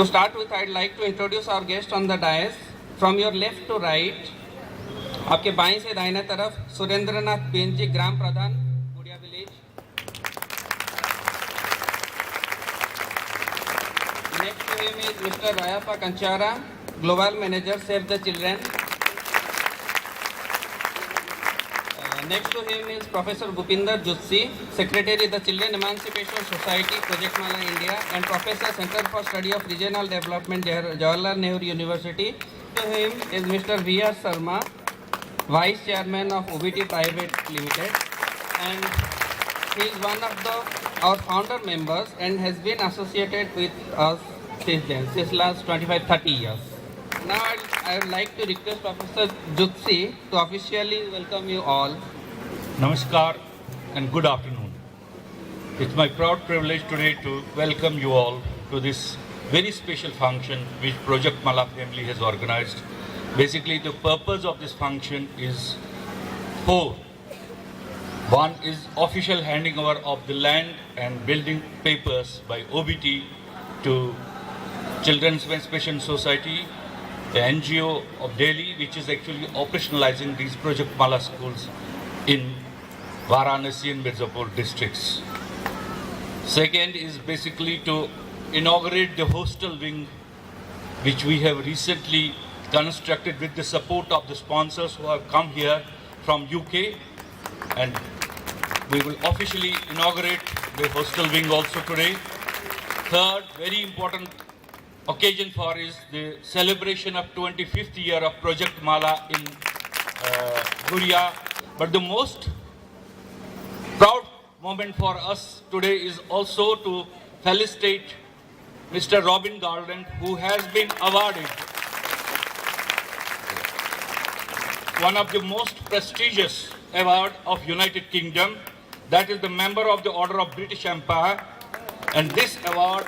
To start with, I'd like to introduce our guest on the dais. From your left to right, आपके बाएं से दाहिने तरफ सुरेंद्रनाथ बेनजी, ग्राम प्रधान, गुड़िया village. Next to him is Mr. Rayappa Kanchara, Global Manager, Save the Children. Next to him is Professor Bhupinder Jutsi, Secretary the Children Emancipation Society, Project Mala India, and Professor, Center for Study of Regional Development, Jawaharlal Nehru University. To him is Mr. V.R. Sharma, Vice Chairman of OBT Private Limited, and he is one of our founder members and has been associated with us since last 25-30 years. Now I would like to request Professor Jutsi to officially welcome you all. Namaskar and good afternoon. It's my proud privilege today to welcome you all to this very special function which Project Mala family has organized. Basically, the purpose of this function is four. One is official handing over of the land and building papers by OBT to Children's Emancipation Society, the NGO of Delhi, which is actually operationalizing these Project Mala schools in Varanasi and Mirzapur districts. Second is basically to inaugurate the hostel wing, which we have recently constructed with the support of the sponsors who have come here from UK, and we will officially inaugurate the hostel wing also today. Third, very important occasion for is the celebration of 25th year of Project Mala in Guria. But the most proud moment for us today is also to felicitate Mr. Robin Garland, who has been awarded one of the most prestigious award of United Kingdom, that is the Member of the Order of British Empire, and this award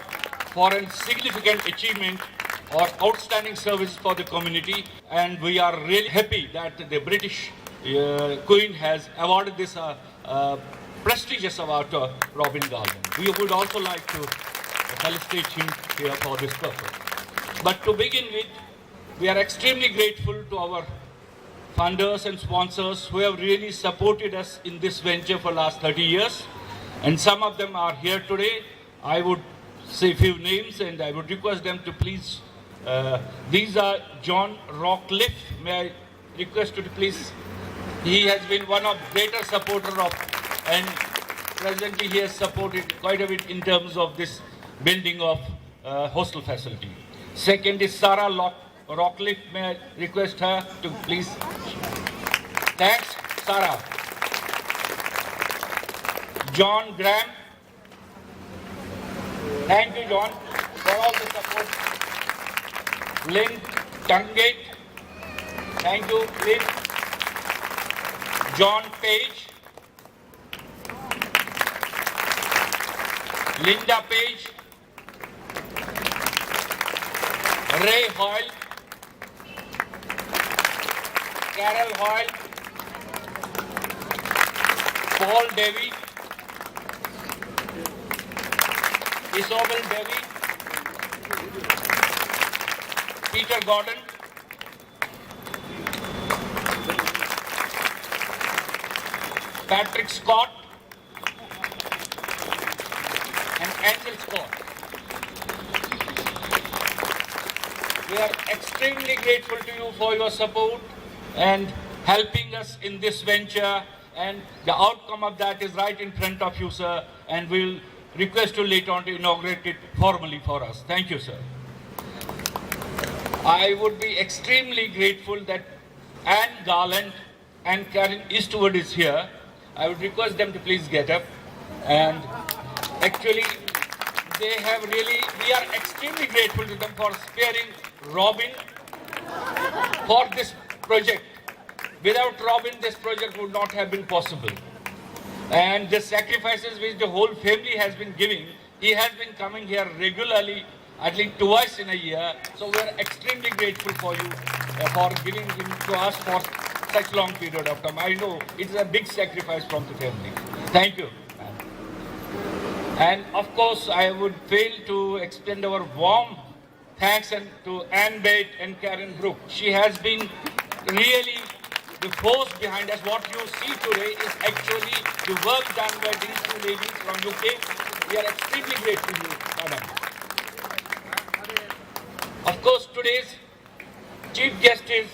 for a significant achievement or outstanding service for the community, and we are really happy that the British Queen has awarded this prestigious award to Robin Garland. We would also like to felicitate him here for this purpose. But to begin with, we are extremely grateful to our funders and sponsors who have really supported us in this venture for the last 30 years. And some of them are here today. I would say a few names and I would request them to please. These are John Rockcliffe. May I request you to please. He has been one of greater supporter of, and presently he has supported quite a bit in terms of this building of hostel facility. Second is Sarah Rockcliffe. May I request her to please. Thanks, Sarah. John Graham. Thank you, John, for all the support. Lynn Tungate. Thank you, Lynn. John Page. Linda Page. Ray Hoyle. Carol Hoyle. Paul Davy. Isobel Davy. Peter Gordon. Patrick Scott. And Angel Scott. We are extremely grateful to you for your support and helping us in this venture, and the outcome of that is right in front of you, sir, and we'll request you later on to inaugurate it formally for us. Thank you, sir. I would be extremely grateful that Anne Garland and Karen Eastwood is here. I would request them to please get up. And actually, they have really, we are extremely grateful to them for sparing Robin for this project. Without Robin, this project would not have been possible. And the sacrifices which the whole family has been giving, he has been coming here regularly, at least twice in a year. So we are extremely grateful for you for giving him to us for such long period of time. I know it is a big sacrifice from the family. Thank you. And of course, I would fail to extend our warm thanks and to Anne Bate and Karen Brook. She has been really the force behind us. What you see today is actually the work done by these two ladies from UK. We are extremely grateful to you, madam. Of course, today's chief guest is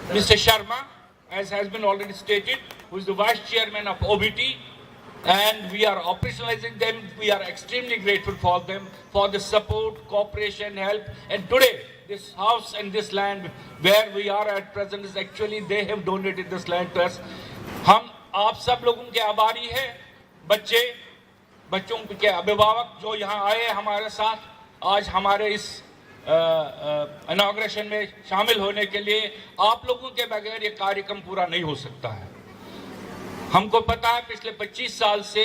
Mr. Sharma, as has been already stated, who is the vice chairman of OBT, and we are operationalizing them. We are extremely grateful for them, for the support, cooperation, help, and today, this house and this land where we are at present is actually they have donated this land to us. हम आप सब लोगों के आभारी हैं, बच्चों के अभिभावक जो यहाँ आए हमारे साथ आज हमारे इस इनॉग्रेशन में शामिल होने के लिए. आप लोगों के बगैर ये कार्यक्रम पूरा नहीं हो सकता है. हमको पता है पिछले 25 साल से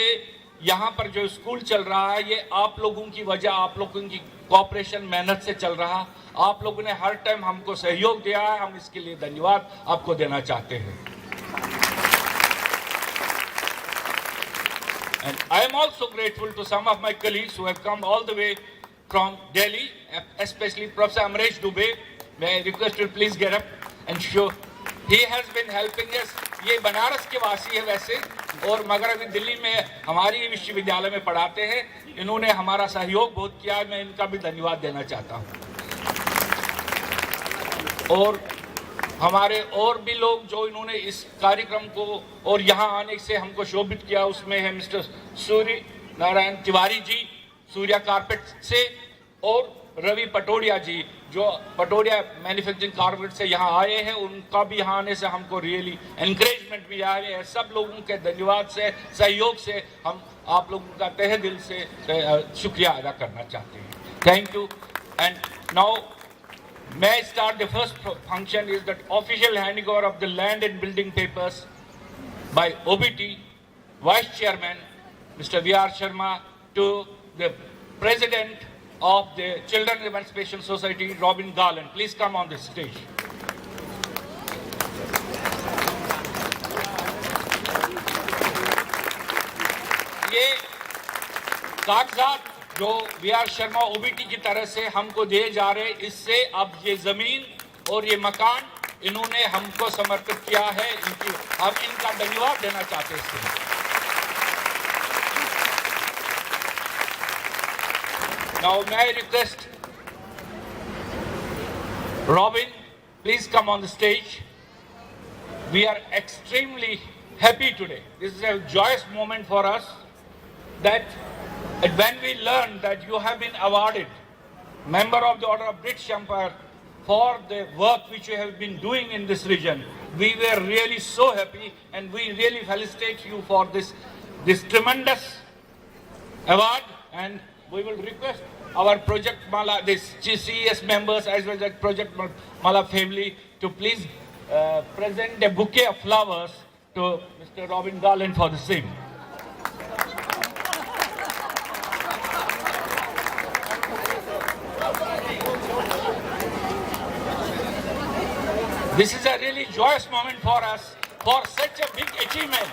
यहाँ पर जो स्कूल चल रहा है ये आप लोगों की वजह, आप लोगों की कोऑपरेशन, मेहनत से चल रहा. आप लोगों ने हर टाइम हमको सहयोग दिया है, हम इसके लिए धन्यवाद आपको देना चाहते हैं. And I am also grateful to some of my colleagues who have come all the way from Delhi, especially Professor Amresh Dubey. May I request you please get up and show. He has been helping us. ये बनारस के वासी है वैसे, और मगर अभी दिल्ली में हमारी विश्वविद्यालय में पढ़ाते हैं. इन्होंने हमारा सहयोग बहुत किया है, मैं इनका भी धन्यवाद देना चाहता हूँ. और हमारे और भी लोग जो इन्होंने इस कार्यक्रम को और यहाँ आने से हमको शोभित किया, उसमें है मिस्टर सूर्य नारायण तिवारी जी सूर्या कारपेट से, और रवि पटोडिया जी जो पटोडिया मैन्युफैक्चरिंग कारपेट से यहाँ आए हैं. उनका भी यहाँ आने से हमको रियली एनकरेजमेंट मिला है. सब लोगों के धन्यवाद से, सहयोग से हम आप लोगों का तहे दिल से शुक्रिया अदा करना चाहते हैं. Thank you. And now may I start the first function is that official handing over of the land and building papers by OBT Vice Chairman Mr. V.R. Sharma to the President of the Children Emancipation Society, Robin Garland. Please come on the stage. ये कागजात जो VR. Sharma OBT की तरह से हमको दिए जा रहे, इससे अब ये जमीन और ये मकान इन्होंने हमको समर्पित किया है. हम इनका धन्यवाद देना चाहते हैं. Now may I request Robin, please come on the stage. We are extremely happy today. This is a joyous moment for us that when we learned that you have been awarded Member of the Order of British Empire for the work which you have been doing in this region, we were really so happy, and we really felicitate you for this tremendous award. And we will request our Project Mala, this CES members as well as Project Mala family to please present a bouquet of flowers to Mr. Robin Garland for the same. This is a really joyous moment for us for such a big achievement.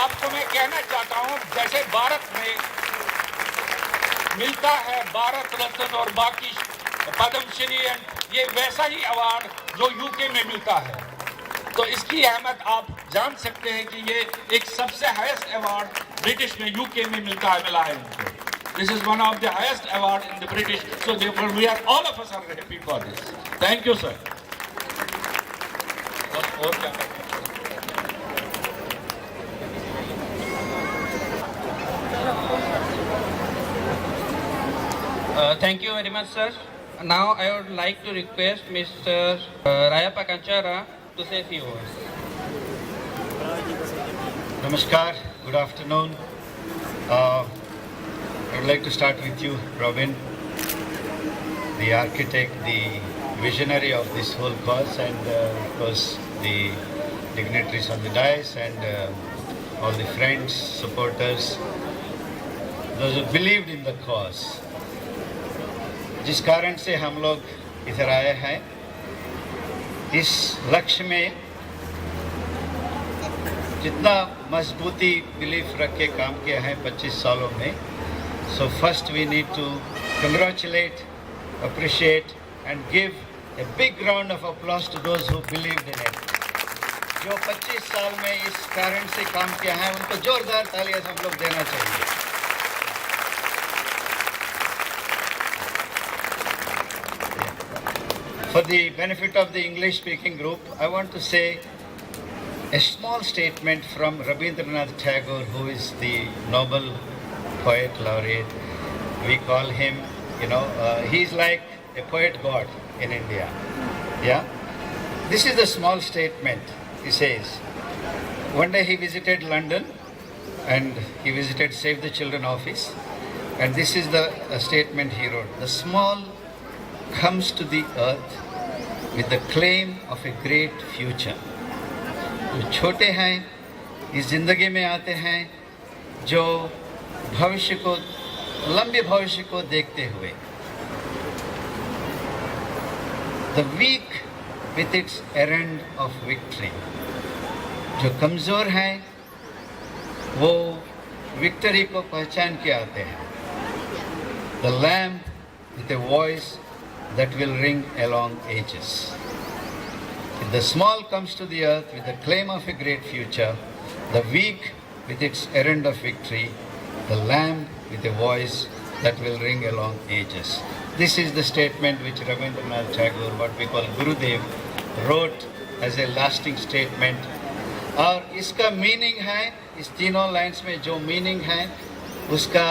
आपको मैं कहना चाहता हूँ, जैसे भारत में मिलता है भारत रत्न और बाकी पद्मश्री, ये वैसा ही अवार्ड जो यूके में मिलता है. तो इसकी अहमियत आप जान सकते हैं कि ये एक सबसे हाईएस्ट अवार्ड ब्रिटिश में यूके में मिला है उनको. This is one of the highest award in the British, so therefore we are all of us are happy for this. Thank you, sir. और क्या? Thank you very much, sir. Now I would like to request Mr. Rayappa Kanchara to say a few words. Namaskar, good afternoon. I would like to start with you, Robin, the architect, the visionary of this whole cause, and of course the dignitaries on the dais and all the friends, supporters, those who believed in the cause. जिस कारण से हम लोग इधर आए हैं, इस लक्ष्य में जितना मजबूती बिलीफ रख के काम किया है 25 सालों में, So first we need to congratulate, appreciate and give a big round of applause to those who believed in it. जो 25 साल में इस कारण से काम किया है उनको जोरदार तालियां सब लोग देना चाहिए. For the benefit of the English speaking group, I want to say a small statement from Rabindranath Tagore, who is the Nobel poet laureate. We call him, he's like a poet god in India. Yeah? This is a small statement. He says, one day he visited London and he visited Save the Children office, and this is the statement he wrote. The small comes to the earth with the claim of a great future. जो छोटे हैं इस जिंदगी में आते हैं जो भविष्य को, लंबे भविष्य को देखते हुए. The weak with its errand of victory. जो कमजोर हैं वो विक्ट्री को पहचान के आते हैं. The lamb with a voice that will ring along ages. If the small comes to the earth with the claim of a great future, the weak with its errand of victory, the lamb with a voice that will ring along ages. This is the statement which Rabindranath Tagore, what we call Gurudev, wrote as a lasting statement. और इसका meaning है, इस तीनों lines में जो meaning है उसका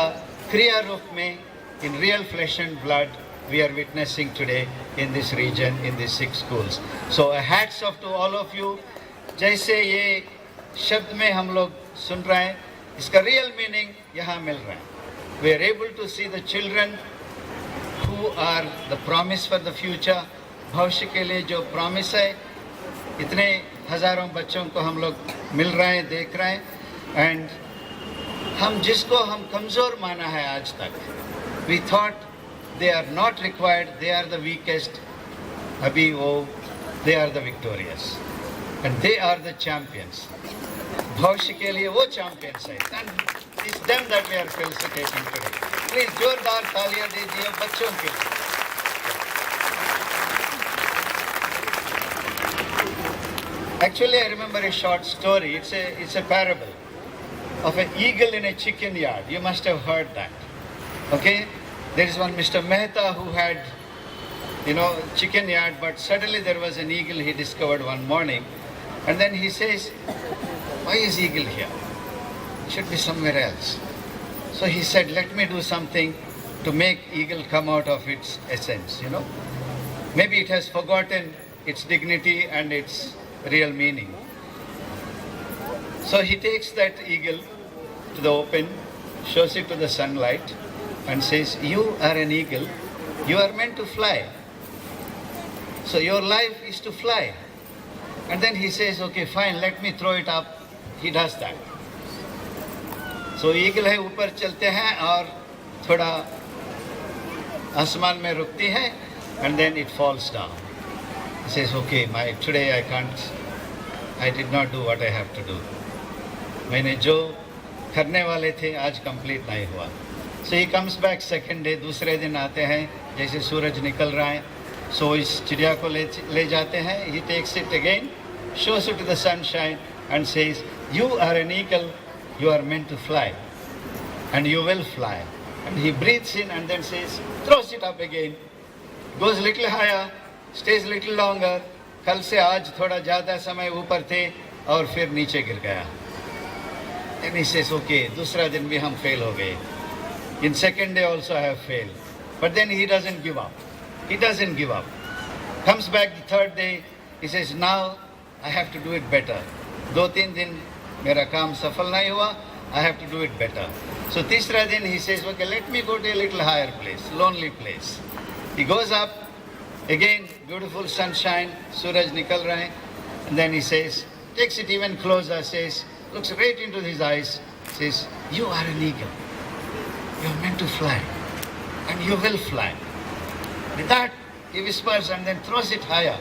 क्रिया रूप में in real flesh and blood we are witnessing today in this region, in these 6 schools. So a hats off to all of you. जैसे ये शब्द में हम लोग सुन रहे हैं, इसका real meaning यहाँ मिल रहा है. We are able to see the children who are the promise for the future. भविष्य के लिए जो promise है, इतने हजारों बच्चों को हम लोग मिल रहे हैं, देख रहे हैं. And हम जिसको हम कमज़ोर माना है आज तक, we thought they are not required, they are the weakest. अभी वो, they are the victorious. And they are the champions. भविष्य के लिए वो champions हैं. And it's them that we are felicitating today. Please जोरदार तालियां दीजिए बच्चों के लिए. Actually, I remember a short story. It's a parable of an eagle in a chicken yard. You must have heard that. Okay? There is one Mr. Mehta who had, chicken yard, but suddenly there was an eagle he discovered one morning. And then he says, why is eagle here? It should be somewhere else. So he said, let me do something to make eagle come out of its essence, Maybe it has forgotten its dignity and its real meaning. So he takes that eagle to the open, shows it to the sunlight, and says, you are an eagle, you are meant to fly. So your life is to fly. And then he says, okay, fine, let me throw it up. He does that. So eagle है ऊपर चलते हैं और थोड़ा आसमान में रुकती है, and then it falls down. He says, okay, today I did not do what I have to do. मैंने जो करने वाले थे आज कंप्लीट नहीं हुआ. So he comes back second day, दूसरे दिन आते हैं, जैसे सूरज निकल रहा है, so इस चिड़िया को ले जाते हैं. He takes it again, shows it to the sunshine and says, you are an eagle, you are meant to fly and you will fly. And he breathes in and then says, throws it up again, goes little higher, stays little longer. कल से आज थोड़ा ज़्यादा समय ऊपर थे और फिर नीचे गिर गया. Then he says, okay, दूसरा दिन भी हम fail हो गए. In second day also I have failed. But then he doesn't give up. He doesn't give up. Comes back the third day, he says, now I have to do it better. 2-3 दिन मेरा काम सफल नहीं हुआ, I have to do it better. So तीसरा दिन he says, okay, let me go to a little higher place, lonely place. He goes up, again, beautiful sunshine, suraj nikal raha hai. And then he says, takes it even closer, says, looks right into his eyes, says, you are an eagle. You are meant to fly. And you will fly. With that, he whispers and then throws it higher.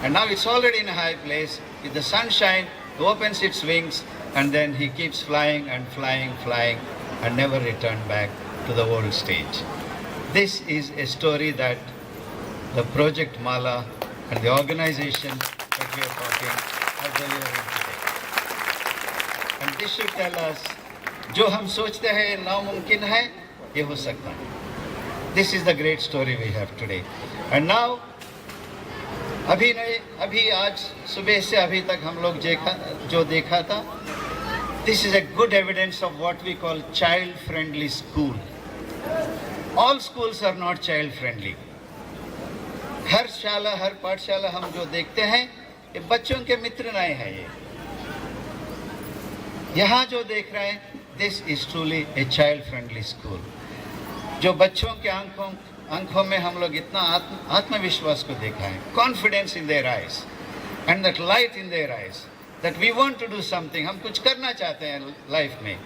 And now it's already in a high place. With the sunshine, it opens its wings, and then he keeps flying and flying, flying. and never return back to the old stage. This is a story that the Project Mala and the organization that we are talking are delivering today. And this should tell us, जो हम सोचते हैं नामुमकिन है, ये हो सकता है. This is the great story we have today. And now, अभी आज सुबह से अभी तक हम लोग जो देखा था, this is a good evidence of what we call child-friendly school. All schools are not child-friendly. हर शाला, हर पाठशाला हम जो देखते हैं, ये बच्चों के मित्र नहीं है ये. यहाँ जो देख रहे हैं, this is truly a child-friendly school. जो बच्चों के आंखों में हम लोग इतना आत्मविश्वास को देखा है, confidence in their eyes, and that light in their eyes, that we want to do something, हम कुछ करना चाहते हैं लाइफ में.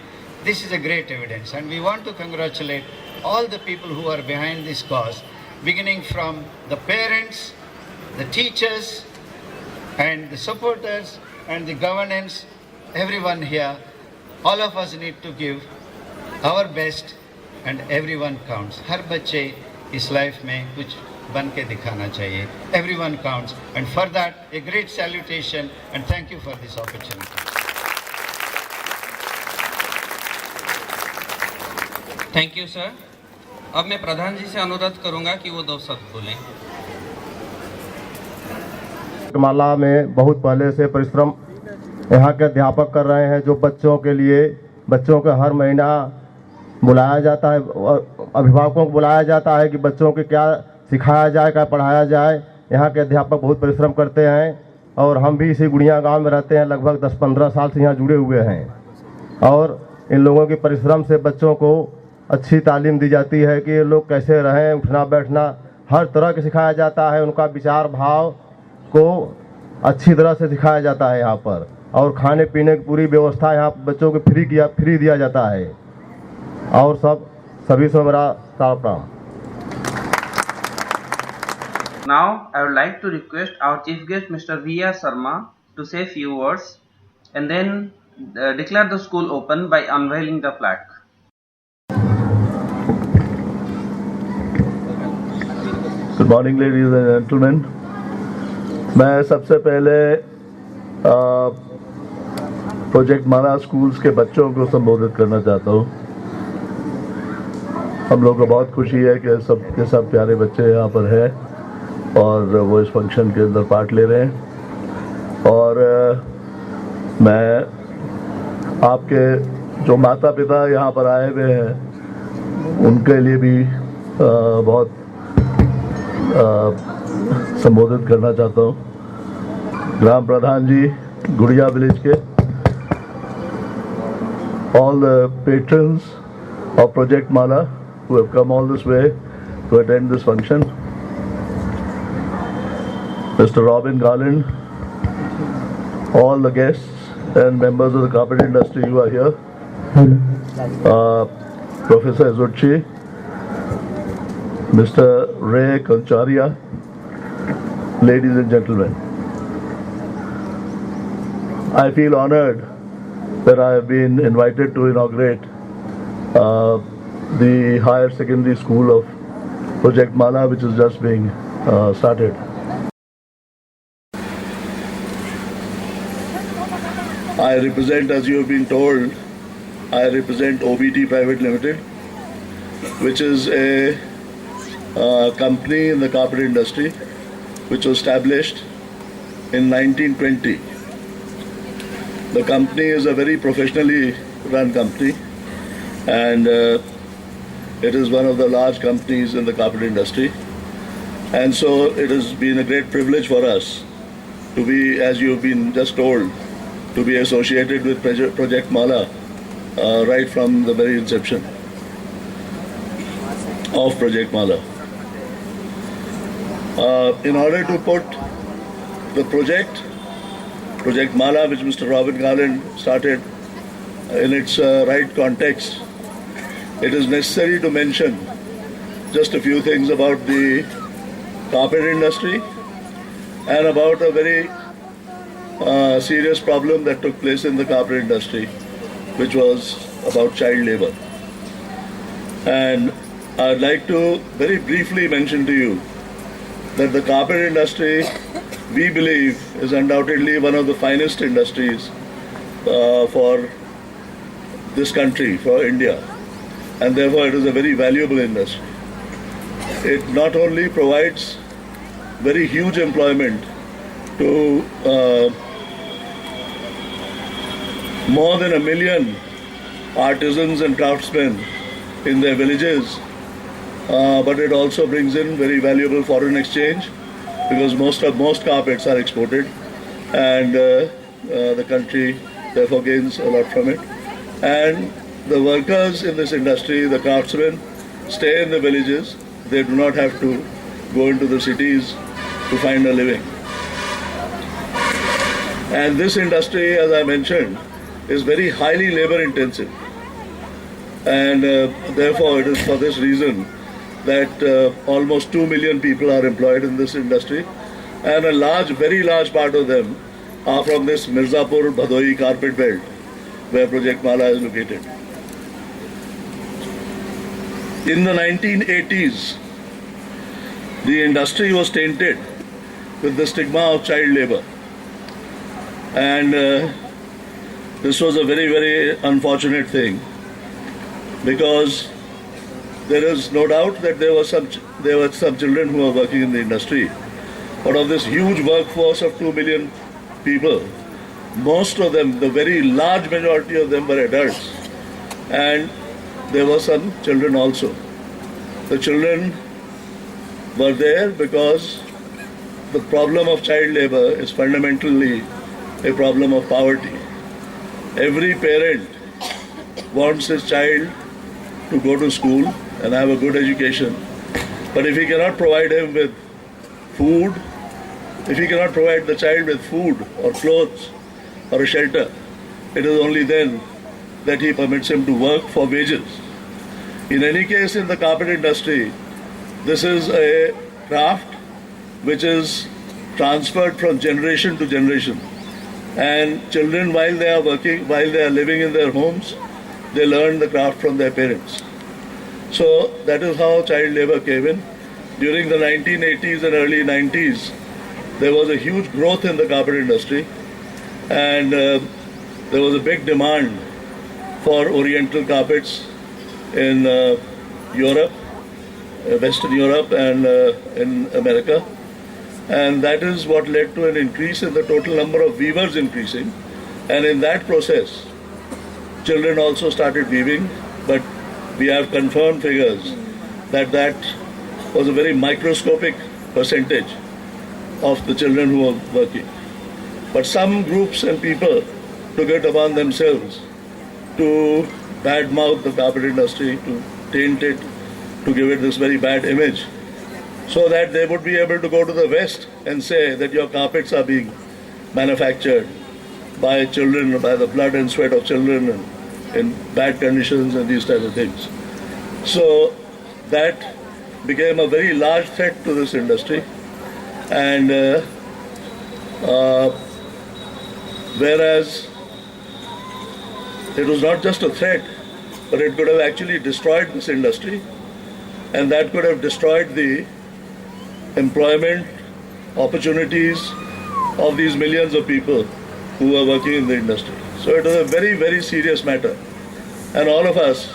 This is a great evidence, and we want to congratulate all the people who are behind this cause, beginning from the parents, the teachers, and the supporters, and the governance, everyone here. All of us need to give our best, and everyone counts. हर बच्चे इस life में कुछ बन के दिखाना चाहिए. Everyone counts, and for that, a great salutation, and thank you for this opportunity. Thank you sir. अब मैं प्रधान जी से अनुरोध करूंगा कि वो 2 शब्द बोलें. माला में बहुत पहले से परिश्रम यहाँ के अध्यापक कर रहे हैं, जो बच्चों के लिए, बच्चों को हर महीना बुलाया जाता है, अभिभावकों को बुलाया जाता है कि बच्चों को क्या सिखाया जाए, क्या पढ़ाया जाए. यहाँ के अध्यापक बहुत परिश्रम करते हैं, और हम भी इसी गुड़िया गांव में रहते हैं, लगभग 10-15 साल से यहाँ जुड़े हुए हैं. और इन लोगों के परिश्रम से बच्चों को अच्छी तालीम दी जाती है कि ये लोग कैसे रहें, उठना बैठना हर तरह के सिखाया जाता है. उनका विचार भाव को अच्छी तरह से सिखाया जाता है यहाँ पर, और खाने पीने की पूरी व्यवस्था यहाँ बच्चों को फ्री दिया जाता है. और सभी से मेरा प्रणाम. Now I would like to request our chief guest Mr. V.R. Sharma to say few words, and then declare the school open by unveiling the flag. Good morning ladies and gentleman. मैं सबसे पहले project माला schools के बच्चों को संबोधित करना चाहता हूँ. हम लोग को बहुत खुशी है कि सब के सब प्यारे बच्चे यहाँ पर हैं और वो इस फंक्शन के अंदर पार्ट ले रहे हैं. और मैं आपके जो माता पिता यहाँ पर आए हुए हैं उनके लिए भी बहुत संबोधित करना चाहता हूँ. ग्राम प्रधान जी गुड़िया विलेज के, all the patrons of Project Mala who have come all this way to attend this function, Mr. Robin Garland, all the guests and members of the carpet industry who are here, Professor Zucchi, Mr. Ray Koncharia, ladies and gentlemen. I feel honored that I have been invited to inaugurate the higher secondary school of Project Mala, which is just being started. I represent, as you have been told, I represent OBT Private Limited, which is a company in the carpet industry, which was established in 1920. The company is a very professionally run company, and it is one of the large companies in the carpet industry. And so it has been a great privilege for us to be, as you have been just told, to be associated with Project Mala right from the very inception of Project Mala. In order to put the Project Mala, which Mr. Robin Garland started, in its right context, it is necessary to mention just a few things about the carpet industry and about a very serious problem that took place in the carpet industry, which was about child labor. And I'd like to very briefly mention to you that the carpet industry, we believe, is undoubtedly one of the finest industries for this country, for India, and therefore it is a very valuable industry. It not only provides very huge employment to more than 1 million artisans and craftsmen in their villages, but it also brings in very valuable foreign exchange, because most carpets are exported, and the country therefore gains a lot from it. And the workers in this industry, the craftsmen, stay in the villages. They do not have to go into the cities to find a living. And this industry, as I mentioned, is very highly labor intensive. And therefore it is for this reason that almost 2 million people are employed in this industry, and a very large part of them are from this Mirzapur Bhadoi carpet belt where Project Mala is located. In the 1980s, the industry was tainted with the stigma of child labor, and this was a very, very unfortunate thing, because there is no doubt that there were some children who were working in the industry, but of this huge workforce of 2 million people, most of them, the very large majority of them, were adults, and there were some children also. The children were there because the problem of child labor is fundamentally a problem of poverty. Every parent wants his child to go to school and have a good education, but if he cannot provide him with food, if he cannot provide the child with food or clothes or a shelter, it is only then that he permits him to work for wages. In any case, in the carpet industry, this is a craft which is transferred from generation to generation. And children, while they are working, while they are living in their homes, they learn the craft from their parents. So that is how child labor came in. During the 1980s and early 90s, there was a huge growth in the carpet industry, and there was a big demand for oriental carpets in Europe, Western Europe, and in America. And that is what led to an increase in the total number of weavers increasing. And in that process, children also started weaving, but we have confirmed figures that that was a very microscopic percentage of the children who were working. But some groups and people took it upon themselves to badmouth the carpet industry, to taint it, to give it this very bad image, so that they would be able to go to the West and say that your carpets are being manufactured by children, by the blood and sweat of children, and in bad conditions and these types of things. So that became a very large threat to this industry, and whereas it was not just a threat, but it could have actually destroyed this industry, and that could have destroyed the employment opportunities of these millions of people who are working in the industry. So it was a very, very serious matter, and all of us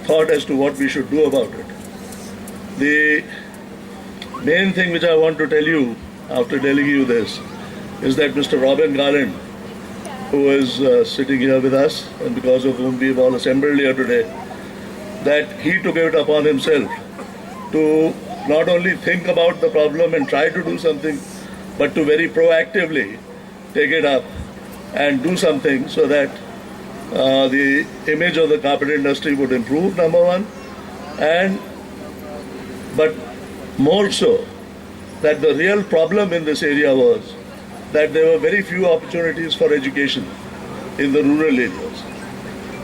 thought as to what we should do about it. The main thing which I want to tell you after telling you this is that Mr. Robin Garland, who is sitting here with us and because of whom we have all assembled here today, that he took it upon himself to not only think about the problem and try to do something, but to very proactively take it up and do something so that the image of the carpet industry would improve, number one, but more so that the real problem in this area was that there were very few opportunities for education in the rural areas.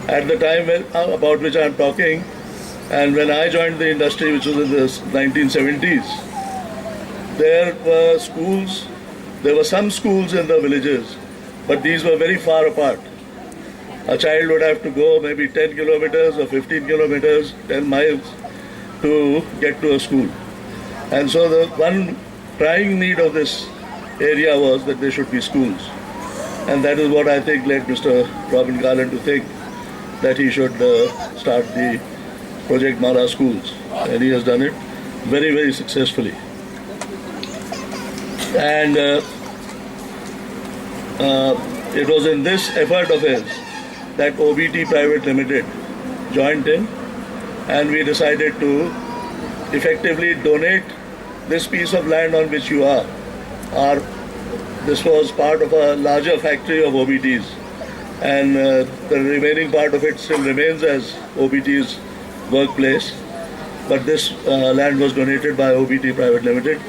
At the time about which I am talking, and when I joined the industry, which was in the 1970s, there were some schools in the villages, but these were very far apart. a child would have to go maybe 10 kilometers or 15 kilometers, 10 miles to get to a school. And so the one prime need of this area was that there should be schools. And that is what I think led Mr. Robin Garland to think that he should start the Project Mala schools. And he has done it very, very successfully. And it was in this effort of his that OBT Private Limited joined in, and we decided to effectively donate this piece of land on which you are. This was part of a larger factory of OBTs, and the remaining part of it still remains as OBT's workplace. But this land was donated by OBT Private Limited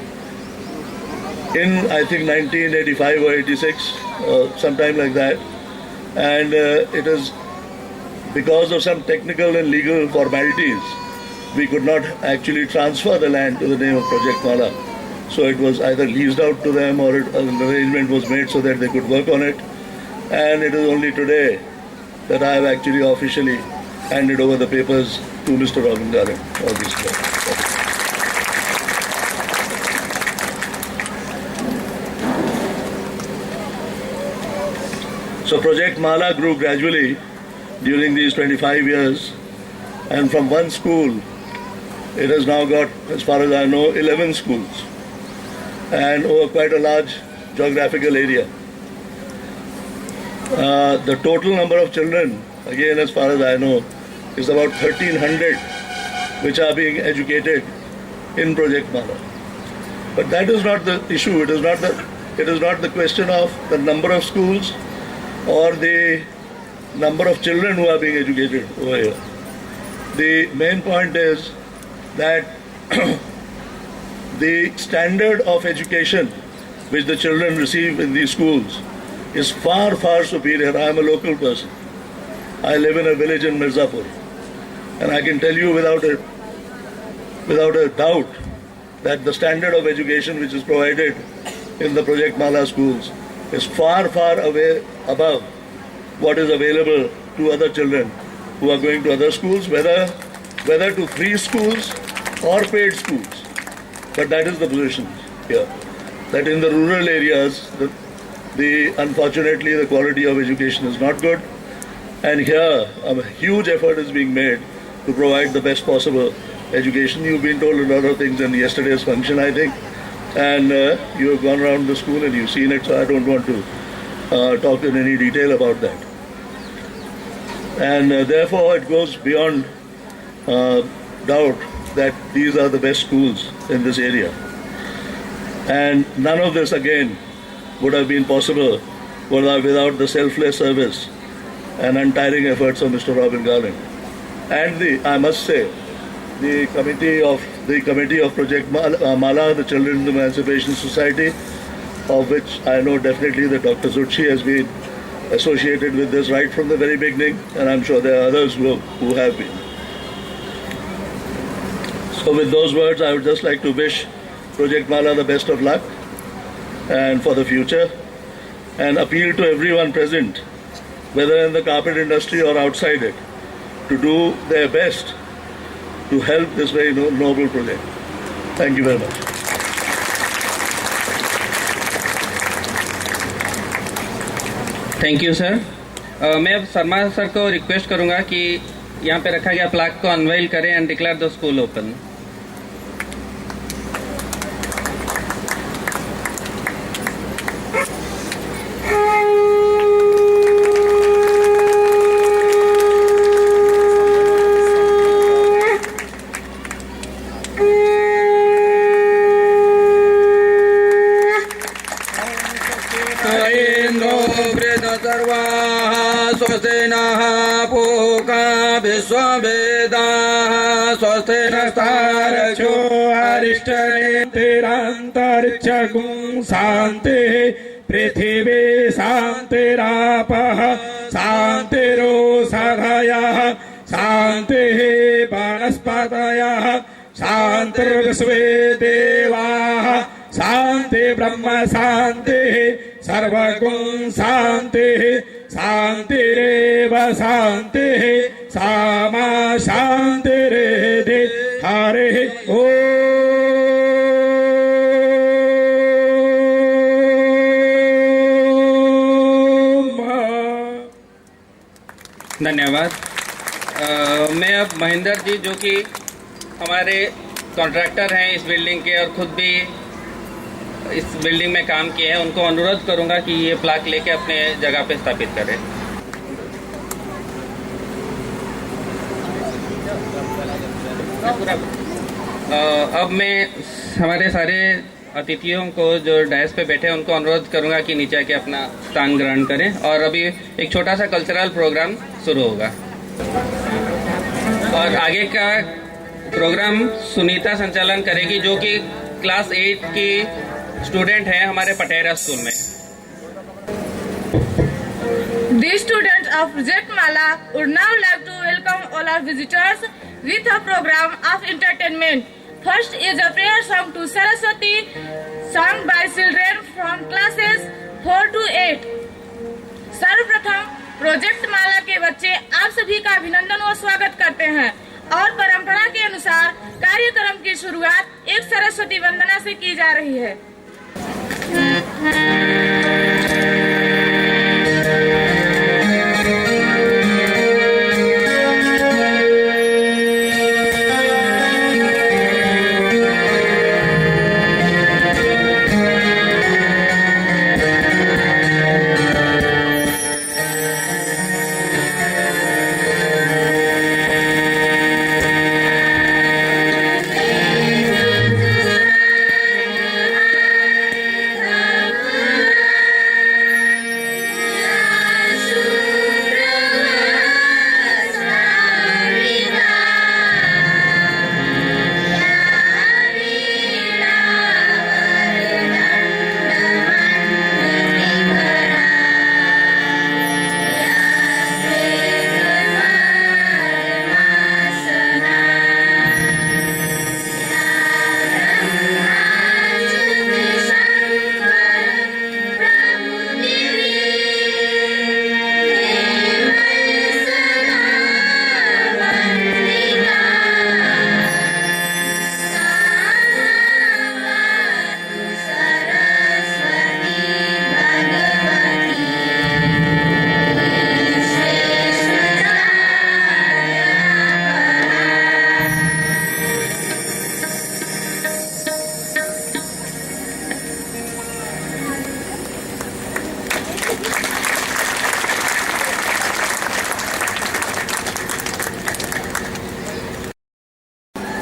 in, I think, 1985 or 86, sometime like that. And it is because of some technical and legal formalities, we could not actually transfer the land to the name of Project Mala. So it was either leased out to them or an arrangement was made so that they could work on it. And it is only today that I have actually officially handed over the papers to Mr. Robin Garland. So Project Mala grew gradually during these 25 years, and from one school, it has now got, as far as I know, 11 schools, and over quite a large geographical area. The total number of children, again as far as I know, is about 1,300 which are being educated in Project Mala. But that is not the issue. It is not the question of the number of schools or the number of children who are being educated over here. The main point is that the standard of education which the children receive in these schools is far, far superior. I am a local person. I live in a village in Mirzapur, and I can tell you without a doubt that the standard of education which is provided in the Project Mala schools is far, far away above what is available to other children who are going to other schools, whether to free schools or paid schools. But that is the position here. That in the rural areas, unfortunately, the quality of education is not good. And here, a huge effort is being made to provide the best possible education. You've been told a lot of things in yesterday's function, I think. And you have gone around the school and you've seen it, so I don't want to talk in any detail about that. And therefore, it goes beyond doubt that these are the best schools in this area. And none of this, again, would have been possible without the selfless service and untiring efforts of Mr. Robin Garland. And I must say, the committee of Project Mala, the Children's Emancipation Society, of which I know definitely that Dr. Zutshi has been associated with this right from the very beginning, and I'm sure there are others who have been. So with those words, I would just like to wish Project Mala the best of luck and for the future, and appeal to everyone present, whether in the carpet industry or outside it, to do their best to help this very noble project. Thank you very much. Thank you sir. मैं अब Sharma sir को request करूंगा कि यहाँ पे रखा गया plaque को अनवेल करें and declare the school open. स्वस्ति नस्तारचो अरिष्टनेतिरन्तरिक्षगुं शान्ति पृथिवी शान्तिरापः शान्तिरोषधयः शान्तिः वनस्पतयः शान्तिर्विश्वे देवाः शान्ति ब्रह्म शान्तिः सर्वगुं शान्तिः शान्तिरेव शान्तिः सामा शान्तिरेधि हरिः ॐ। धन्यवाद। मैं अब महेंद्र जी, जो कि हमारे कॉन्ट्रैक्टर हैं इस बिल्डिंग के और खुद भी इस बिल्डिंग में काम किए हैं, उनको अनुरोध करूंगा कि ये प्लाक लेके अपने जगह पे स्थापित करें। अब मैं हमारे सारे अतिथियों को जो डायस पे बैठे हैं उनको अनुरोध करूंगा कि नीचे आके अपना स्थान ग्रहण करें और अभी एक छोटा सा कल्चरल प्रोग्राम शुरू होगा। और आगे का प्रोग्राम सुनीता संचालन करेगी, जो कि क्लास 8 की स्टूडेंट है हमारे पटेरा स्कूल में। The students of Project Mala would now like to welcome all our visitors with a program of entertainment. First is a prayer song to Saraswati, sung by children from classes 4 to 8. सर्वप्रथम project माला के बच्चे आप सभी का अभिनंदन व स्वागत करते हैं और परंपरा के अनुसार कार्यक्रम की शुरुआत एक सरस्वती वंदना से की जा रही है।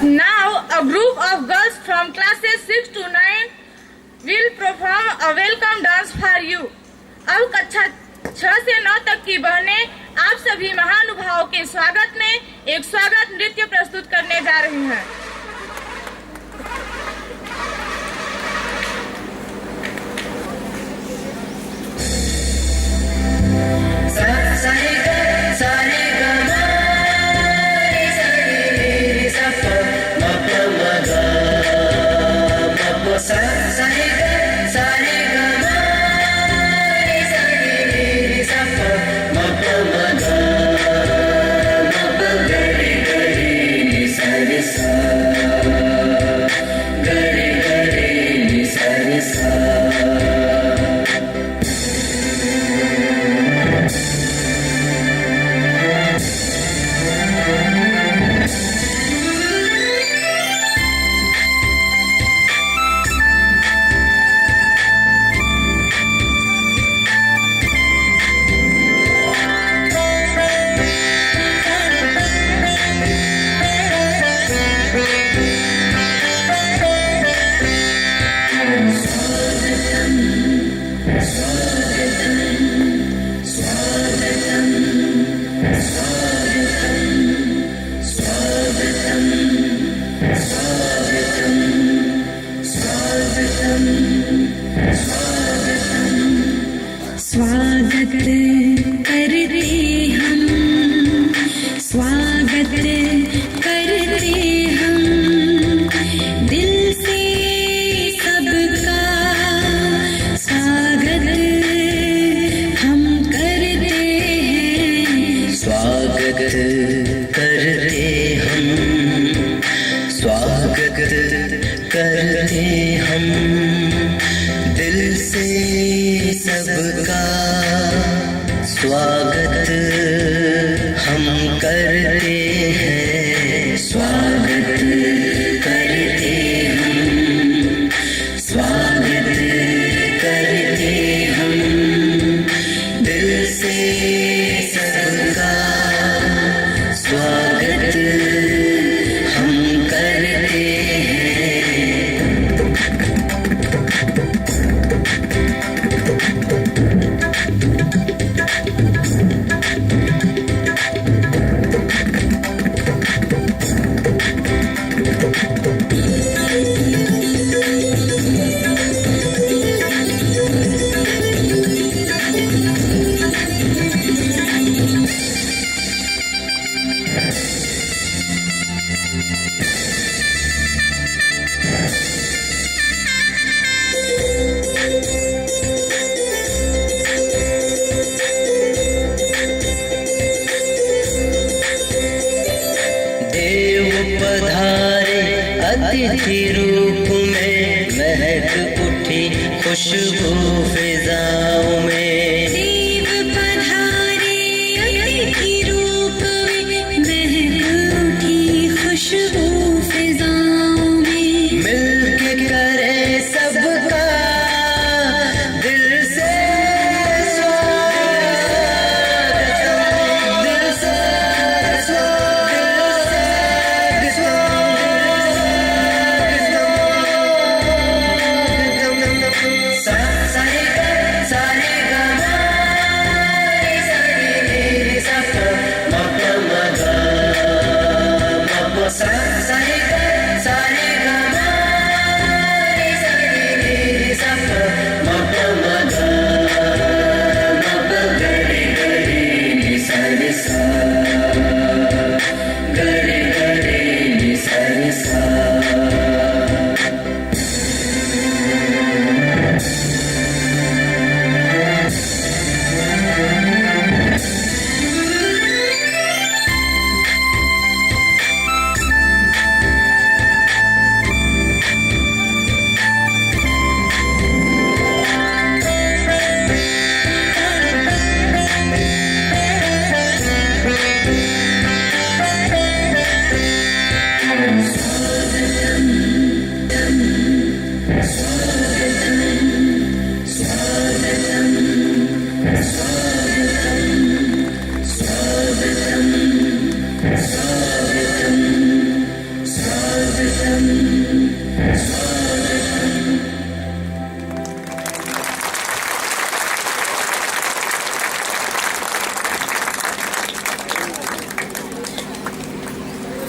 Now a group of girls from classes 6 to 9 will perform a welcome dance for you. अब कक्षा 6 से 9 तक की बहनें आप सभी महानुभावों के स्वागत में एक स्वागत नृत्य प्रस्तुत करने जा रही हैं। स्वागत करते हम, स्वागत करते हम, दिल से सबका स्वागत हम करते स्वागत हम करते हैं, स्वागत करते हम, स्वागत करते हम, दिल से सबका स्वागत हम करते हैं। देव पधारे अतिथि रूप में, महक उठी खुशबू फिजाओं में। देव पधारे अतिथि रूप में, महक उठी खुशबू फिजाओं में। मिलके करे सबका दिल से स्वागत, दिल से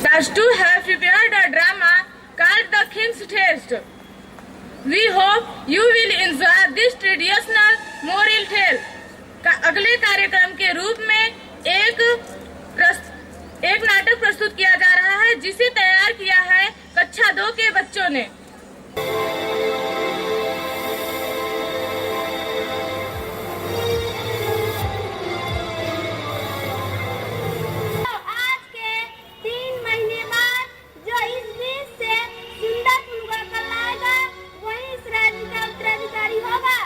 The two have prepared a drama called The King's Taste. We hope you will enjoy this traditional moral tale. अगले कार्यक्रम के रूप में एक नाटक प्रस्तुत किया जा रहा है, जिसे तैयार किया है कक्षा 2 के बच्चों ने। आज के 3 महीने बाद जो इस देश से सुंदर फूल कर लाएगा, वही इस राज्य का उत्तराधिकारी होगा।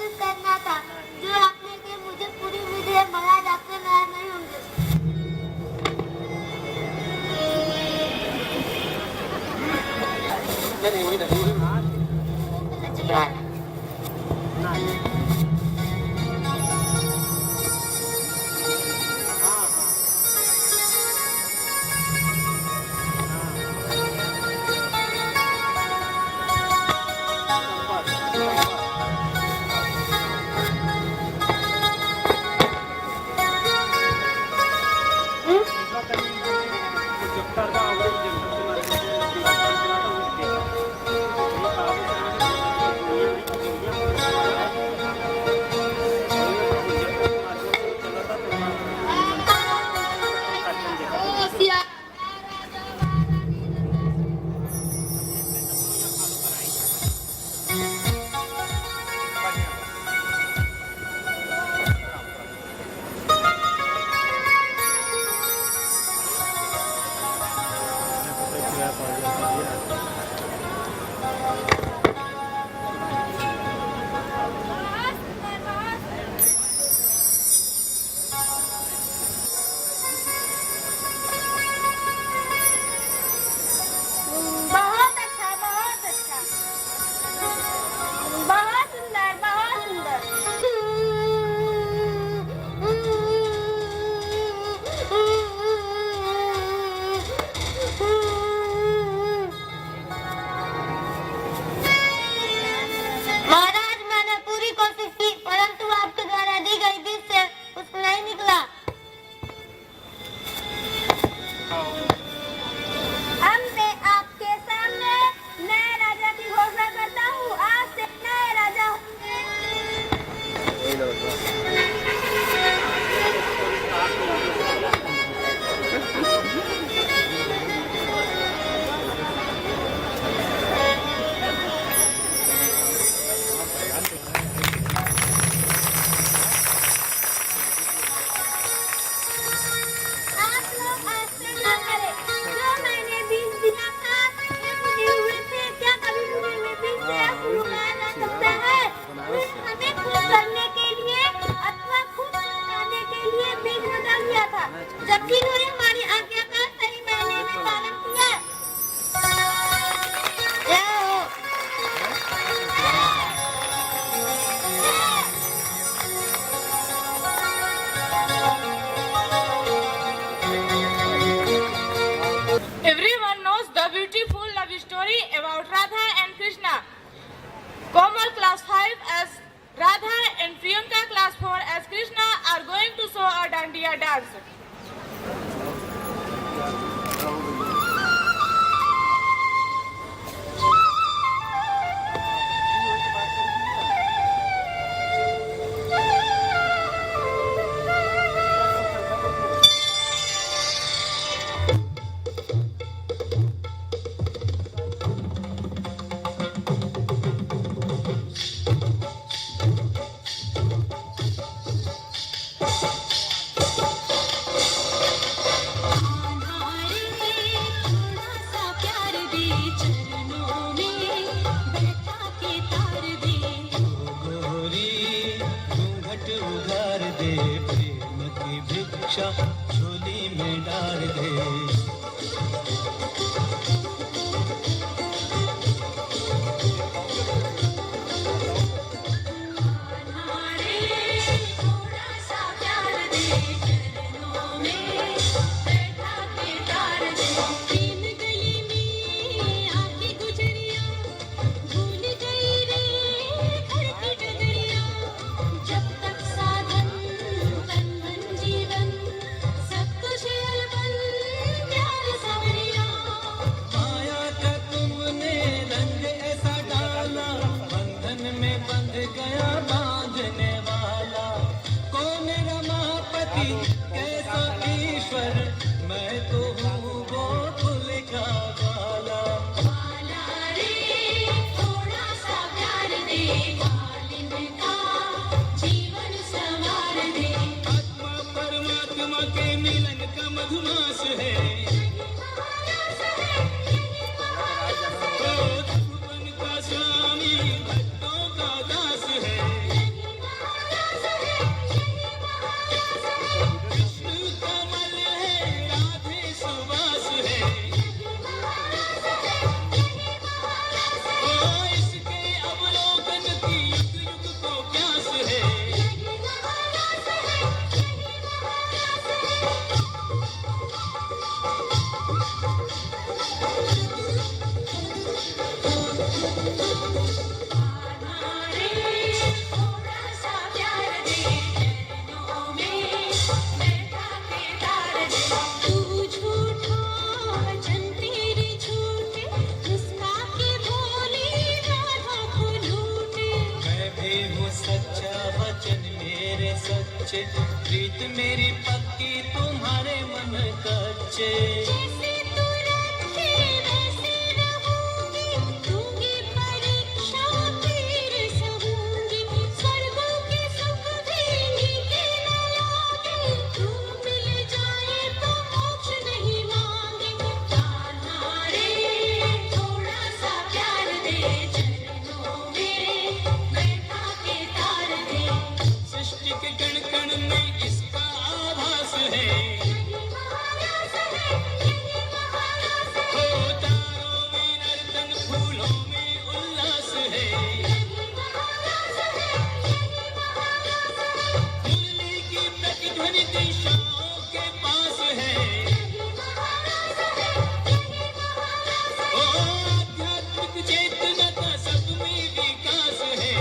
प्रैक्टिस करना था। जो आपने के मुझे पूरी उम्मीद है महाराज आपसे नाराज नहीं होंगे। जबकि उन्होंने हमारी आज्ञा का सही मायने में पालन किया। Everyone knows the beautiful love story about Radha and Krishna. Komal class 5 as Radha and Priyanka class 4 as Krishna are going to show a dandiya dance. झोली में डाल दे। साधन बंधन जीवन सब कुछ बन बच्चे, प्रीत मेरी पक्की तुम्हारे मन कच्चे। जैसे तू रखे वैसे रहूंगी, दूंगी परीक्षा फिर सहूंगी, स्वर्गों के सुख भी नीके न लागे, तू मिल जाए तो मोक्ष नहीं मांगे। कान्हा रे थोड़ा सा प्यार दे, चरणों में बैठा के तार दे। सृष्टि के कण कण में इसका आभास है, हो तारों में नर्तन, फूलों में उल्लास है। मुरली की प्रतिध्वनि दिशाओं के पास है, ओ आध्यात्मिक चेतना का सब में विकास है।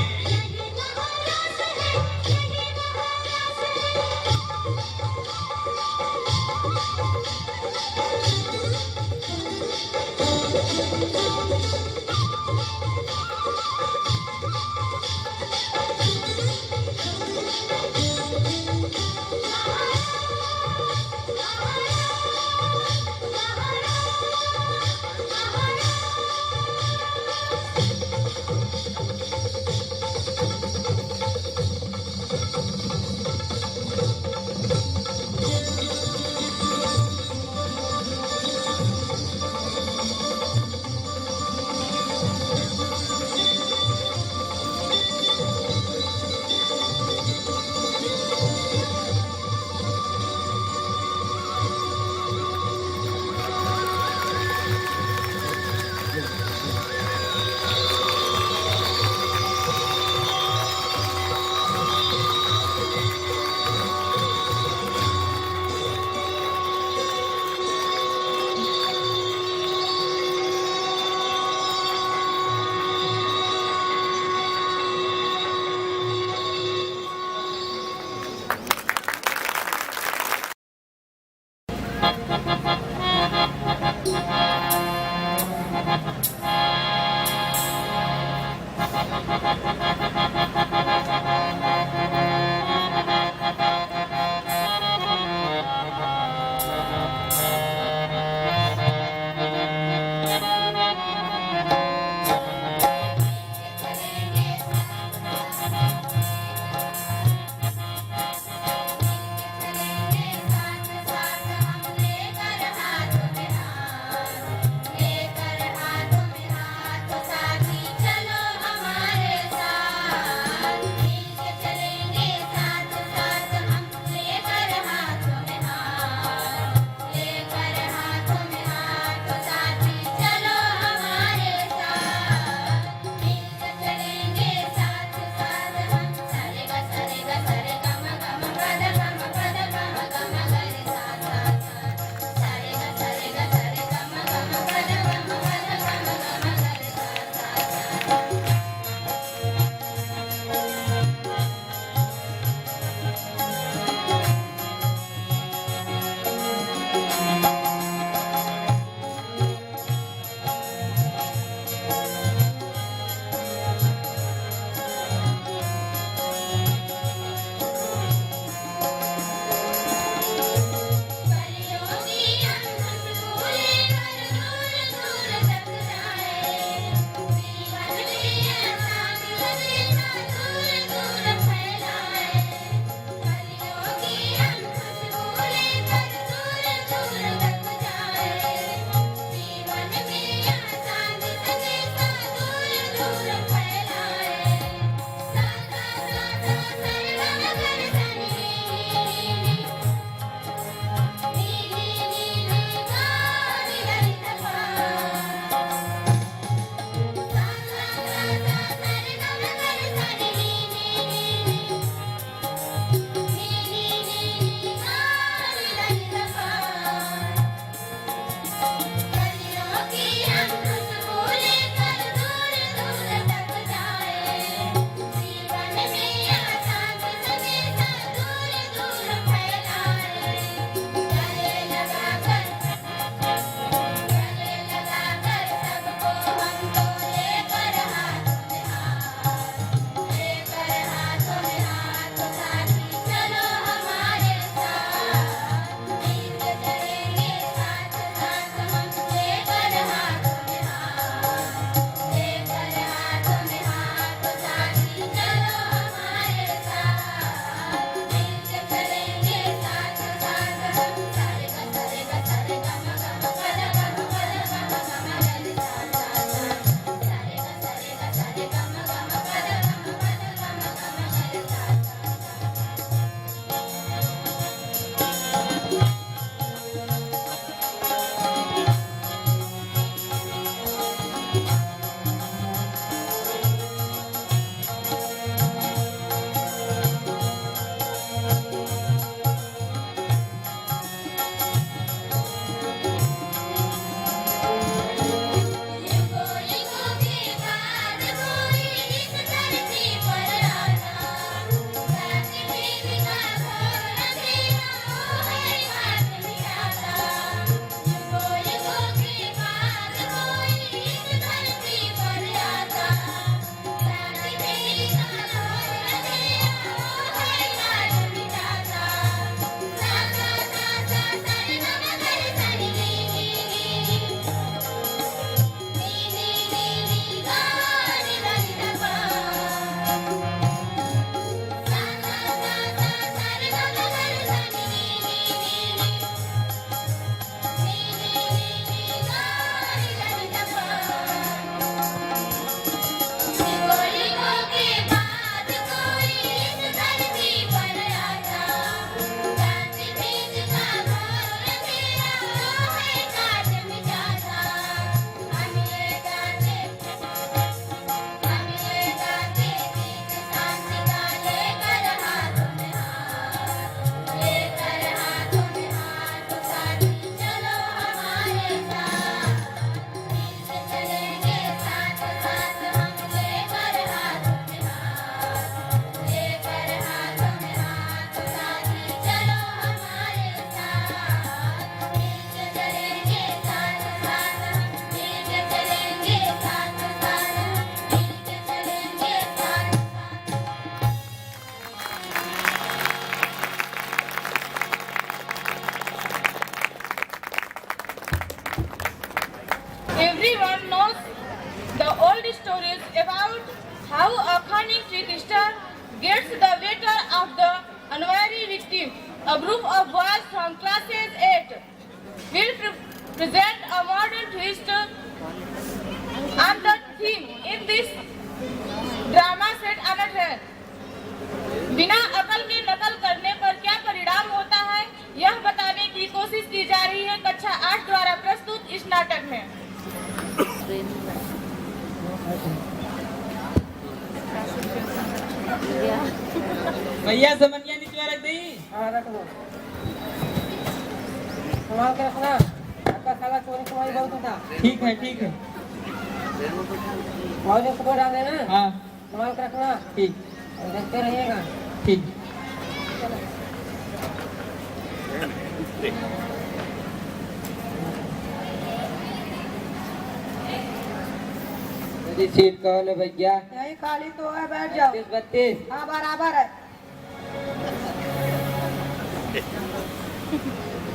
Now a cunning trickster gets the better of the unwary victim. A group of boys from classes 8 will present a modern twist on the theme in this drama set on a train. बिना अकल के नकल करने पर क्या परिणाम होता है, यह बताने की कोशिश की जा रही है कक्षा 8 द्वारा प्रस्तुत इस नाटक में। भैया समनिया नीचे रख दी। हाँ रख लो, संभाल के रखना, आपका साला चोरी तुम्हारी बहुत होता। ठीक है ठीक है। मौजूद को डाल देना। हाँ संभाल के रखना, ठीक और देखते रहिएगा। ठीक। सीट कौन है भैया? यही खाली तो है, बैठ जाओ। 32। हाँ बराबर है।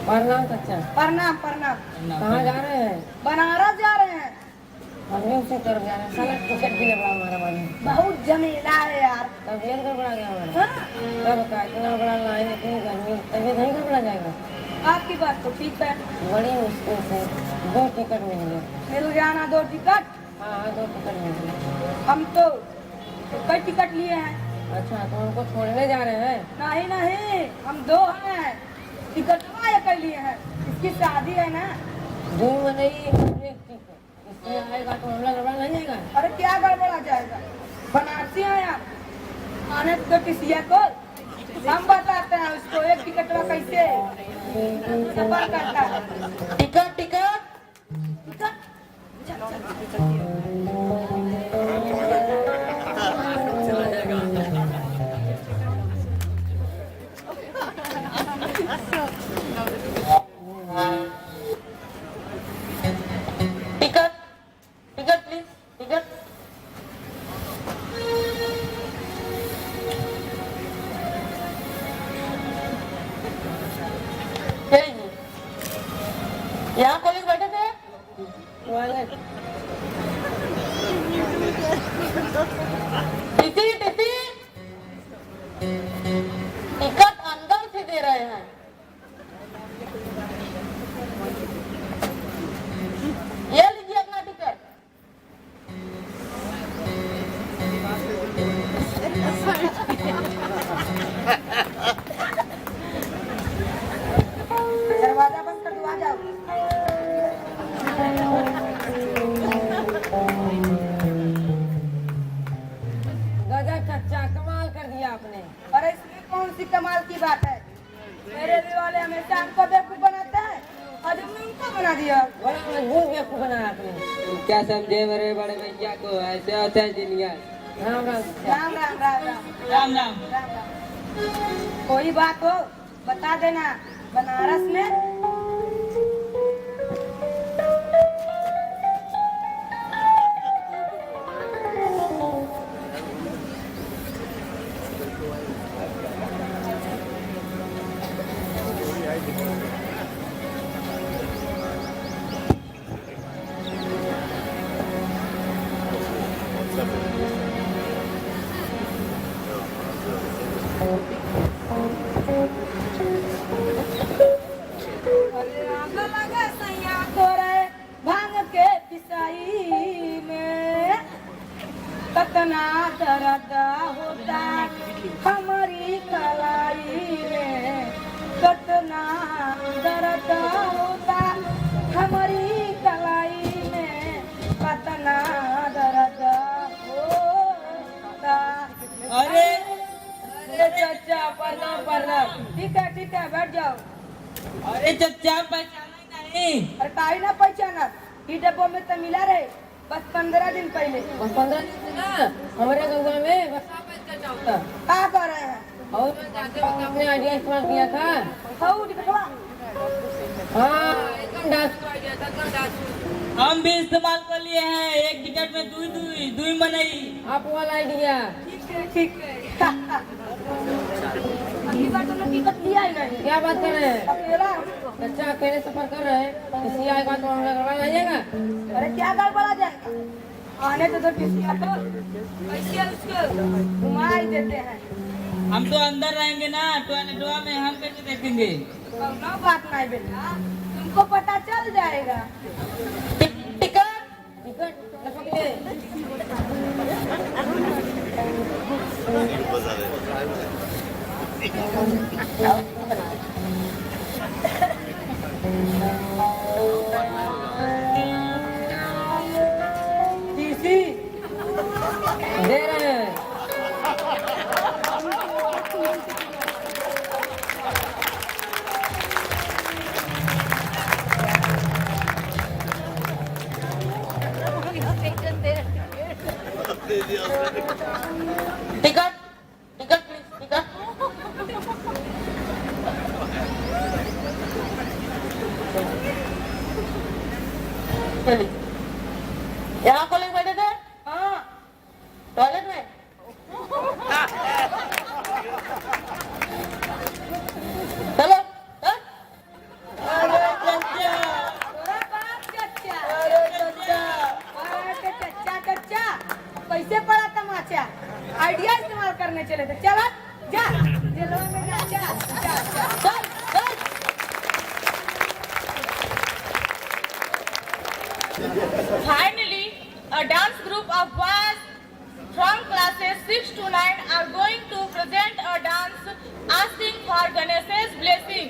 प्रणाम चाचा। प्रणाम प्रणाम। कहाँ जा रहे हैं? बनारस जा रहे हैं। हम भी उसी तरफ जा रहे हैं। साला टिकट भी लगा हमारा वाले। बहुत जमीला है यार। तबीयत गड़बड़ा गया हमारा। तब का इतना बड़ा लाइन, इतनी गर्मी, तबीयत नहीं गड़बड़ा जाएगा? आपकी बात तो ठीक है। बड़ी मुश्किल से 2 टिकट मिल गए। मिल जाना 2 टिकट। हाँ 2 टिकट मिल गए। हम तो कई टिकट लिए हैं। अच्छा तो हमको छोड़ने जा रहे हैं? नहीं नहीं, हम 2 हैं। टिकट एक लिए हैं, इसकी शादी है ना। 2 में नहीं, एक टिकट। इसलिए आएगा तो हमला गड़बड़ा नहीं जाएगा? अरे क्या गड़बड़ा जाएगा, बनारसी हैं आप, आने तो किसिया को हम बताते हैं उसको एक टिकट में कैसे सफर करता है। Ticket ticket ticket please, ticket. यहाँ कॉलेज बैठे थे? टिकट अंदर से दे रहे हैं। ये लीजिए अपना टिकट। दरवाजा बंद कर दो, आ जाओ। गजब चच्चा, कमाल कर दिया आपने। अरे इसमें कौन सी कमाल की बात है, मेरे भी वाले हमेशा हमको बेवकूफ बनाते हैं, आज हमने उनको बना दिया। बड़ा मजबूत बेवकूफ बनाया आपने। क्या समझे मेरे बड़े भैया को, ऐसे होता है दुनिया। राम राम। राम राम राम राम राम राम। राम राम। कोई बात हो बता देना। बनारस में भांग के पिसाई में कतना दर्द होता हमारी कलाई में, कतना दर्द होता हमारी कलाई में, कतना दर्द होता। अरे अरे चाचा प्रणाम प्रणाम। ठीक है बैठ जाओ। अरे चचा पहचाना नहीं। अरे काहे ना पहचाना, ई डब्बो में तो मिला रहे बस 15 दिन पहले। बस 15 दिन से ना हमारे गंगा में बस होता। क्या कर रहे हैं? और आपने आइडिया इस्तेमाल किया था। हाउ दिखवा। हाँ एकदम डांस आइडिया था, एकदम डांस। हम भी इस्तेमाल कर लिए हैं, एक टिकट में दुई मनई। आप वाला आइडिया। ठीक है। अगली बार तुमने टिकट लिया ही नहीं। क्या बात कर रहे हैं? अकेला। बच्चा अकेले सफर कर रहे हैं, किसी आएगा तो हमला गड़बड़ा जाएगा। अरे क्या गड़बड़ा जाएगा, आने तो टिसिया को कैसे उसको घुमा ही देते हैं। हम तो अंदर रहेंगे ना, टॉयलेटवा में हम कैसे देखेंगे? कौनो बात नहीं बेटा, तुमको पता चल जाएगा। टिकट टिकट लगवाइए। टीसी दे रहे हैं। Ticket ticket please ticket. चलिए, यहाँ कॉलेज बैठे थे? हाँ टॉयलेट में? चलो हाँ? अरे चचा, तोरा बाप चचा, अरे चचा, कैसे पड़ा तमाचा? आइडिया इस्तेमाल करने चले थे। चल जा, जेलवा में जा, जा, जा, जा। चल चल। Finally, a dance group of boys from classes 6 to 9 are going to present a dance asking for Ganesh's blessing.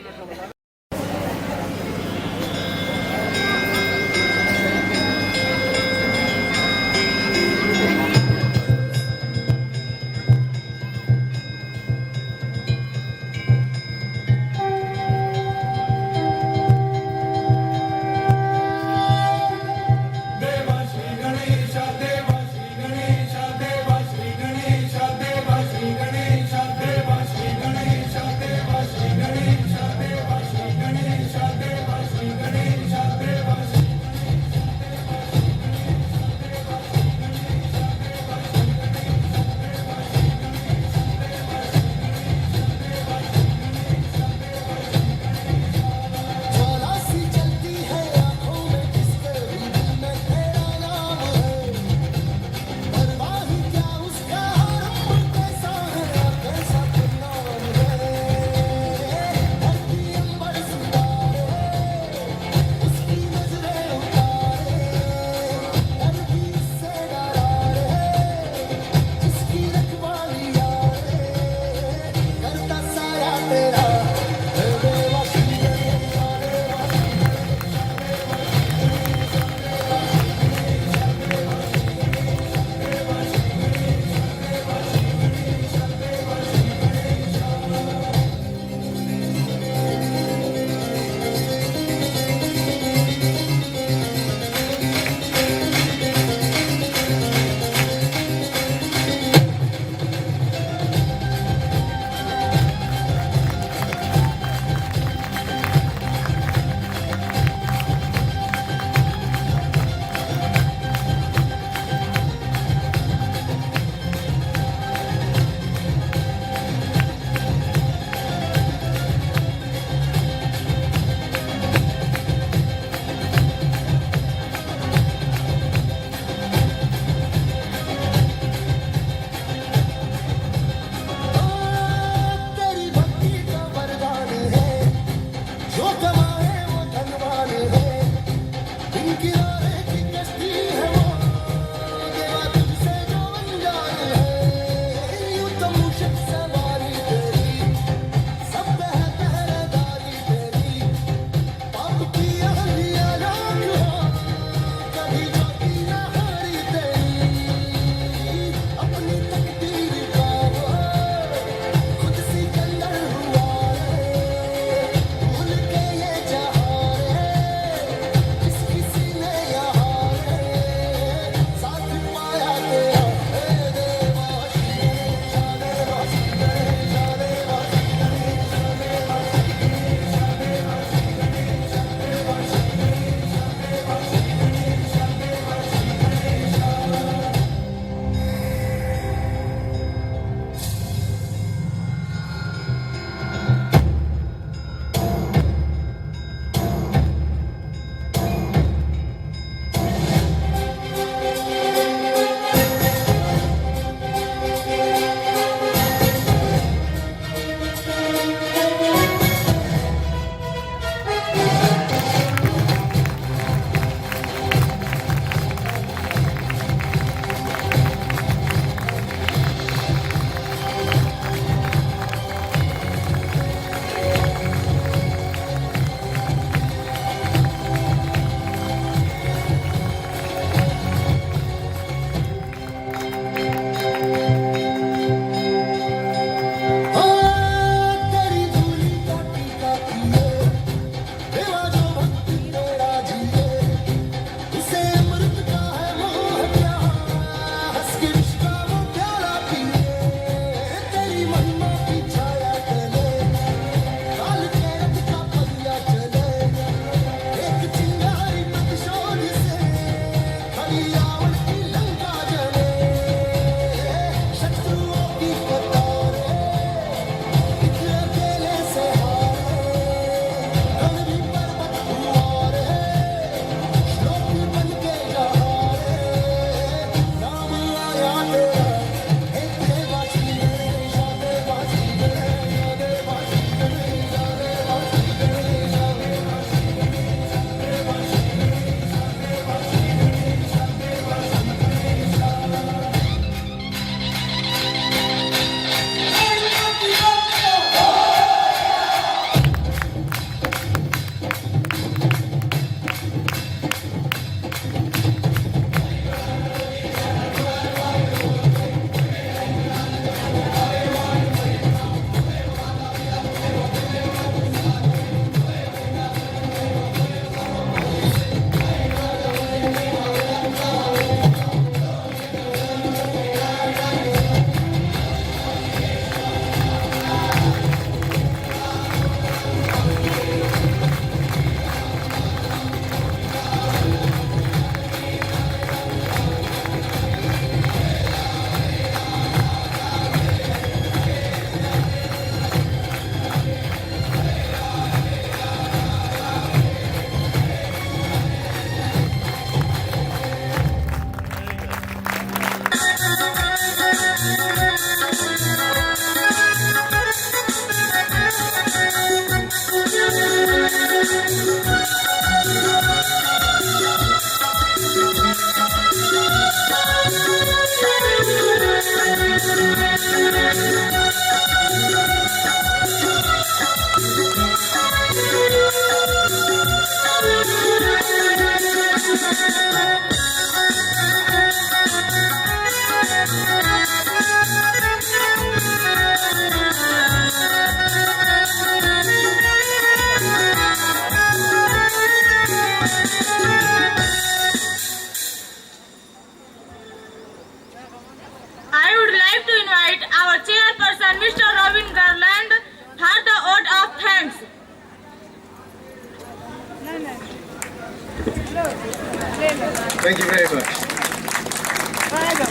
Thank you very much.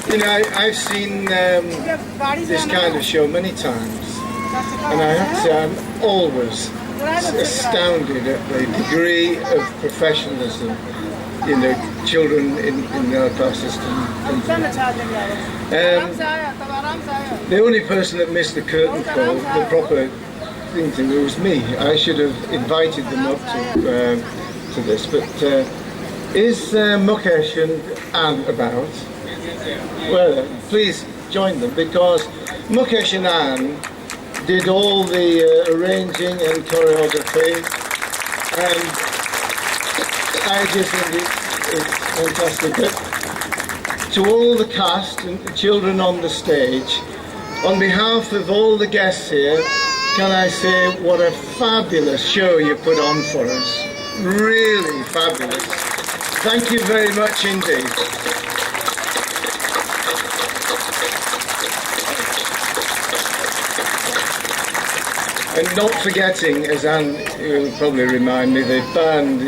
You know, I've seen this kind of show many times, and I have to say I'm always astounded at the degree of professionalism children in our class system. The only person that missed the curtain call, the proper thing to do, was me. I should have invited them up to this. But is Mukesh and Anne about? Well, please join them, because Mukesh and Anne did all the arranging and choreography, and I just think it's fantastic. But to all the cast and the children on the stage, on behalf of all the guests here, can I say what a fabulous show you put on for us. Really fabulous. Thank you very much indeed. And not forgetting, as Anne will probably remind me, the band,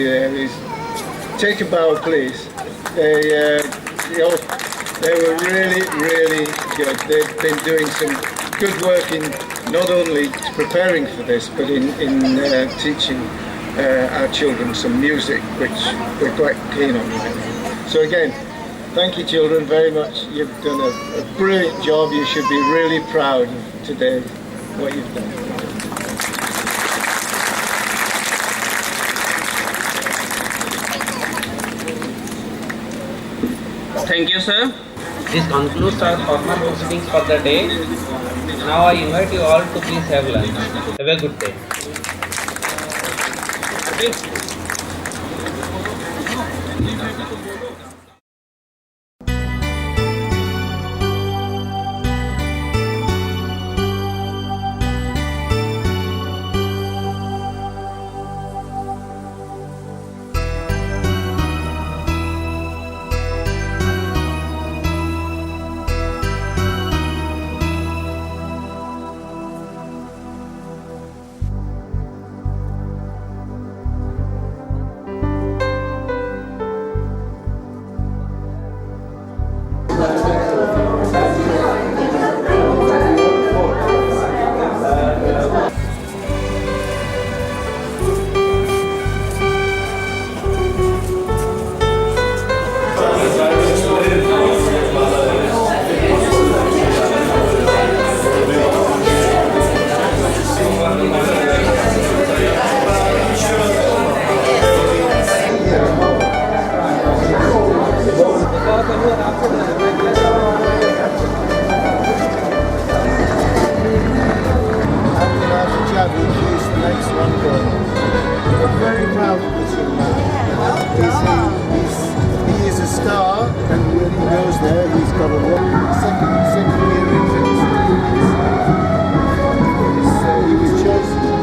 take a bow please. They were really, really good. They've been doing some good work in not only preparing for this, but in teaching our children some music, which we're quite keen on right now. So again, thank you children very much. You've done a brilliant job. You should be really proud of today, what you've done. Thank you, sir. This concludes our formal proceedings for the day. Now I invite you all to please have lunch. Have a good day. He was chosen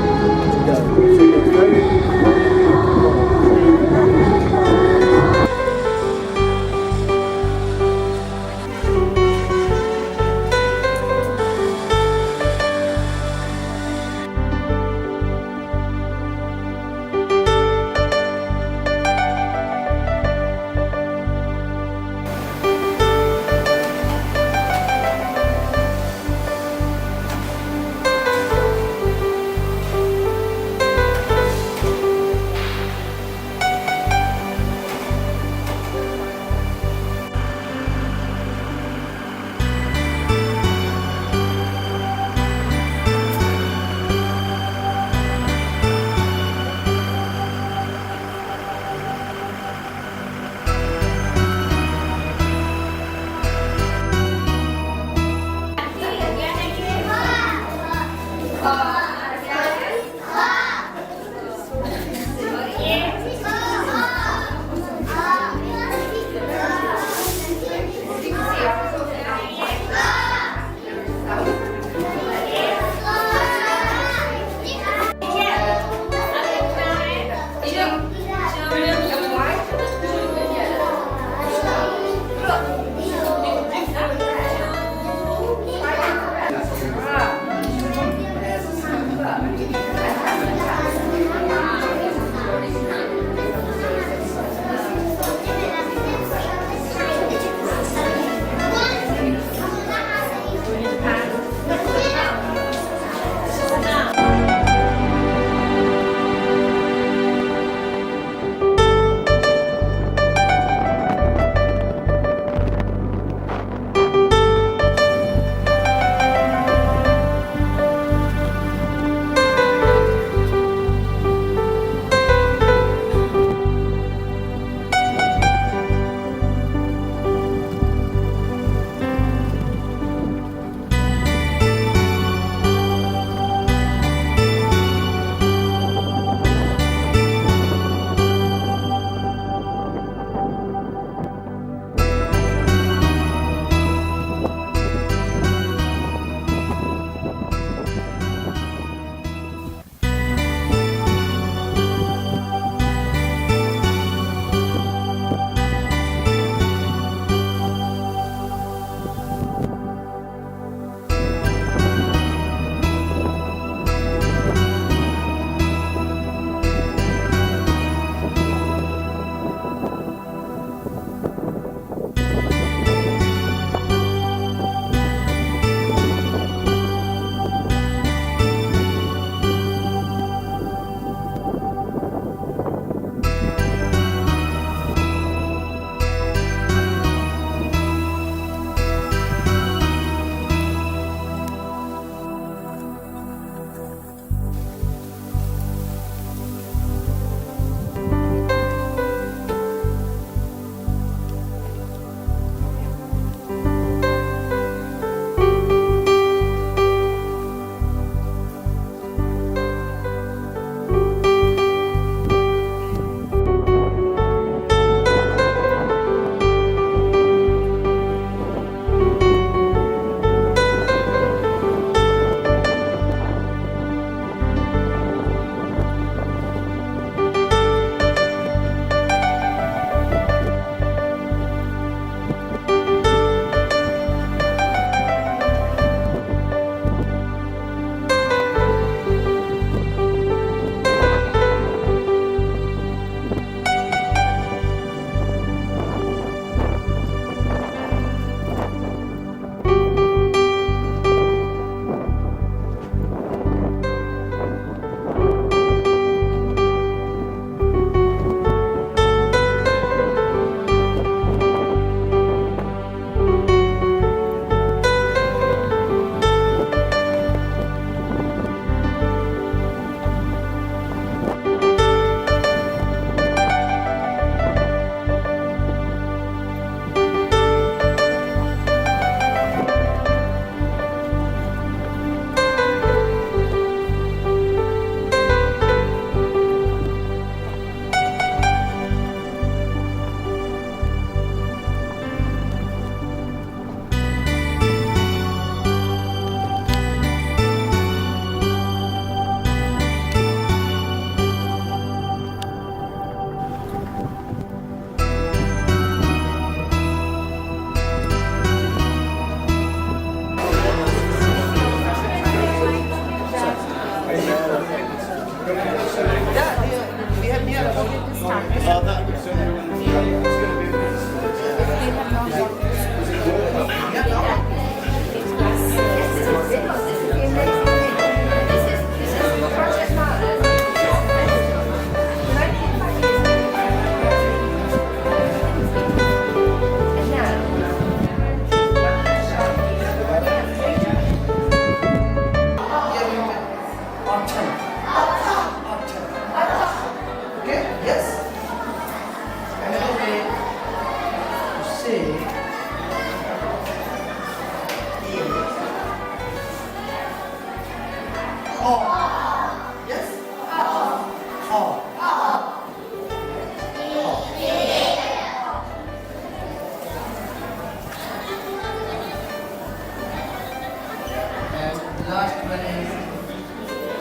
Last one is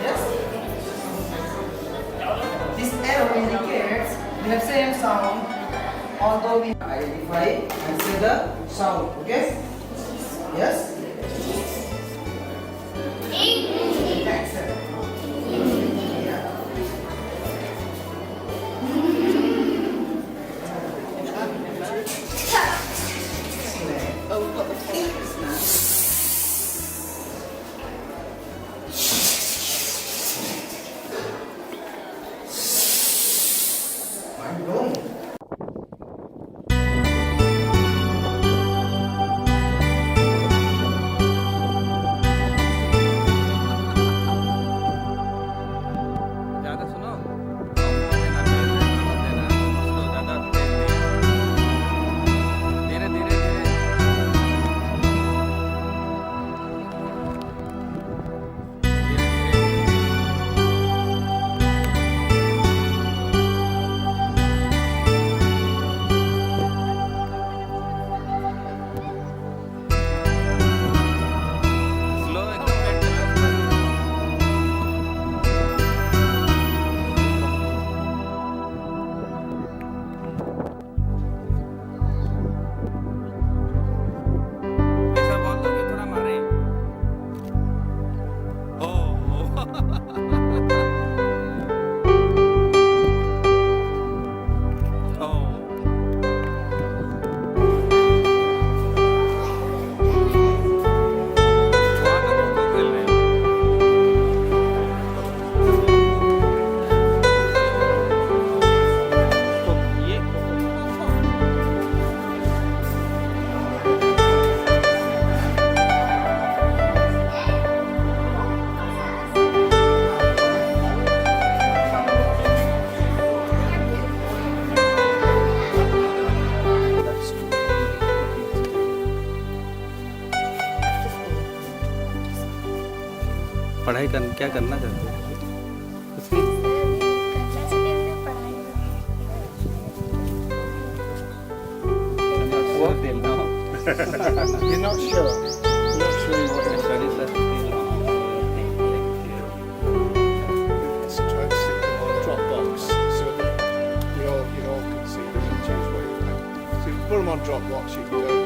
yes. This arrow indicates we have same sound, although we identify and say the sound. Okay? Yes. Excellent. ज़्यादा सुनो धीरे धीरे धीरे slow एकदम बैठ ऐसा बोल दो कि थोड़ा मारे पढ़ाई क्या करना चाहते हो? कुछ नहीं। You're not sure? You're not sure you want to study that? Let's try and stick them on Dropbox so that you all can see them and choose what you like. So if you put them on Dropbox, you can go